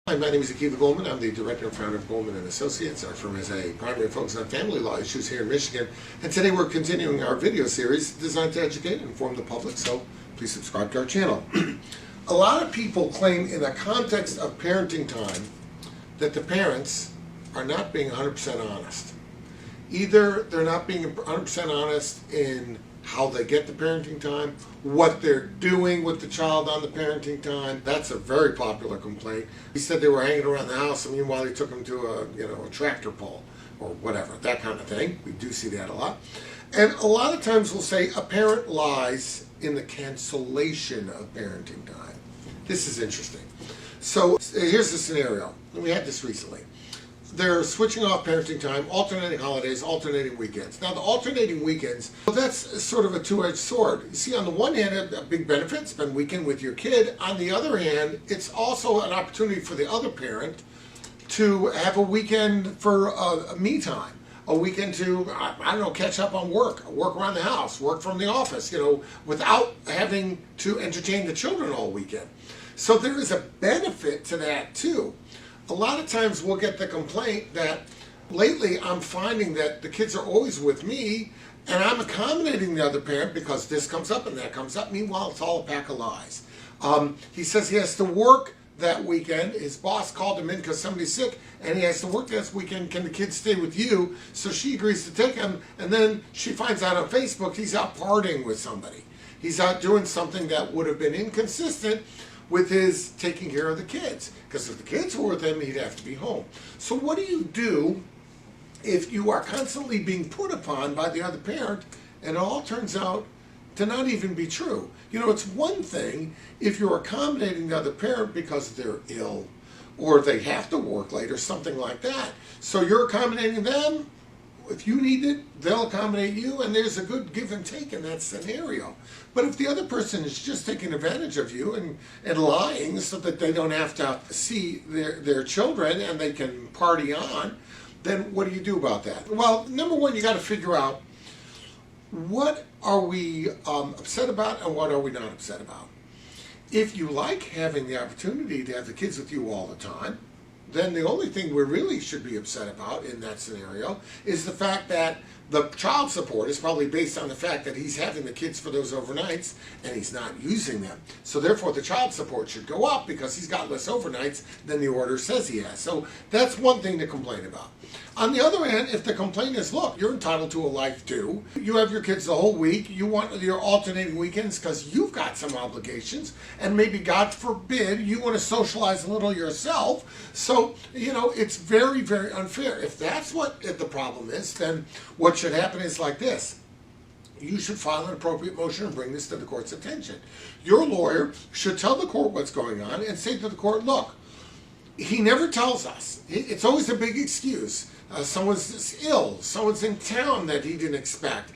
Hi, my name is Goldman. I'm the director and founder of Goldman & Associates. Our firm has a primary focus on family law issues here in Michigan. And today we're continuing our video series designed to educate and inform the public, so please subscribe to our channel. A lot of people claim in the context of parenting time that the parents are not being 100% honest. Either they're not being 100% honest in how they get the parenting time, what they're doing with the child on the parenting time. That's a very popular complaint. He said they were hanging around the house, and meanwhile he took them to a tractor pull or whatever, that kind of thing. We do see that a lot. And a lot of times we'll say a parent lies in the cancellation of parenting time. This is interesting. So here's the scenario. We had this recently. They're switching off parenting time, alternating holidays, alternating weekends. Now, the alternating weekends, well, that's sort of a two-edged sword. You see, on the one hand, a big benefit, spend weekend with your kid. On the other hand, it's also an opportunity for the other parent to have a weekend for me time. A weekend to, I don't know, catch up on work around the house, work from the office, without having to entertain the children all weekend. So there is a benefit to that, too. A lot of times we'll get the complaint that lately I'm finding that the kids are always with me and I'm accommodating the other parent because this comes up and that comes up. Meanwhile, it's all a pack of lies. He says he has to work that weekend. His boss called him in because somebody's sick and he has to work this weekend. Can the kids stay with you? So she agrees to take him, and then she finds out on Facebook he's out partying with somebody. He's out doing something that would have been inconsistent with his taking care of the kids. Because if the kids were with him, he'd have to be home. So what do you do if you are constantly being put upon by the other parent and it all turns out to not even be true? It's one thing if you're accommodating the other parent because they're ill or they have to work late or something like that. So you're accommodating them. If you need it, they'll accommodate you, and there's a good give and take in that scenario. But if the other person is just taking advantage of you and lying so that they don't have to see their children and they can party on, then what do you do about that? Well, number one, you got to figure out what are we upset about and what are we not upset about. If you like having the opportunity to have the kids with you all the time, then the only thing we really should be upset about in that scenario is the fact that the child support is probably based on the fact that he's having the kids for those overnights and he's not using them. So therefore the child support should go up because he's got less overnights than the order says he has. So that's one thing to complain about. On the other hand, if the complaint is, look, you're entitled to a life too. You have your kids the whole week. You want your alternating weekends because you've got some obligations. And maybe, God forbid, you want to socialize a little yourself. So, it's very, very unfair. If that's what the problem is, then what should happen is like this. You should file an appropriate motion and bring this to the court's attention. Your lawyer should tell the court what's going on and say to the court, look, he never tells us. It's always a big excuse. Someone's ill. Someone's in town that he didn't expect.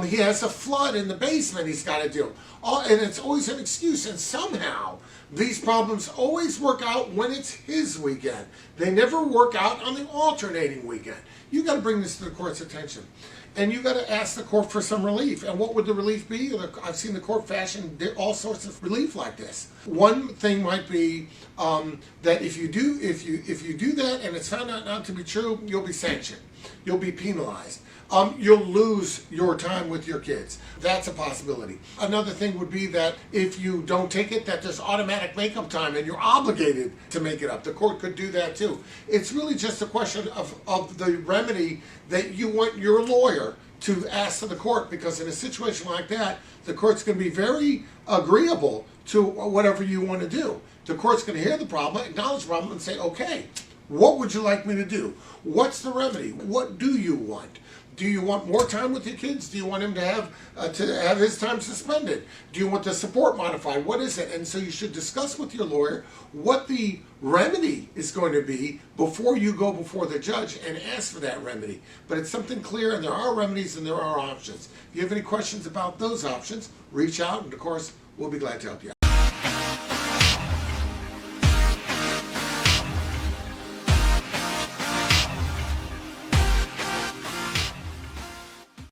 He has a flood in the basement he's got to do. And it's always an excuse. And somehow these problems always work out when it's his weekend. They never work out on the alternating weekend. You got to bring this to the court's attention. And you got to ask the court for some relief. And what would the relief be? I've seen the court fashion all sorts of relief like this. One thing might be that if you do that and it's found out not to be true, you'll be sanctioned. You'll be penalized. You'll lose your time with your kids. That's a possibility. Another thing would be that if you don't take it, that there's automatic makeup time and you're obligated to make it up. The court could do that too. It's really just a question of the remedy that you want your lawyer to ask to the court, because in a situation like that, the court's going to be very agreeable to whatever you want to do. The court's going to hear the problem, acknowledge the problem, and say, okay, what would you like me to do? What's the remedy? What do you want? Do you want more time with your kids? Do you want him to have his time suspended? Do you want the support modified? What is it? And so you should discuss with your lawyer what the remedy is going to be before you go before the judge and ask for that remedy. But it's something clear, and there are remedies and there are options. If you have any questions about those options, reach out, and of course, we'll be glad to help you out.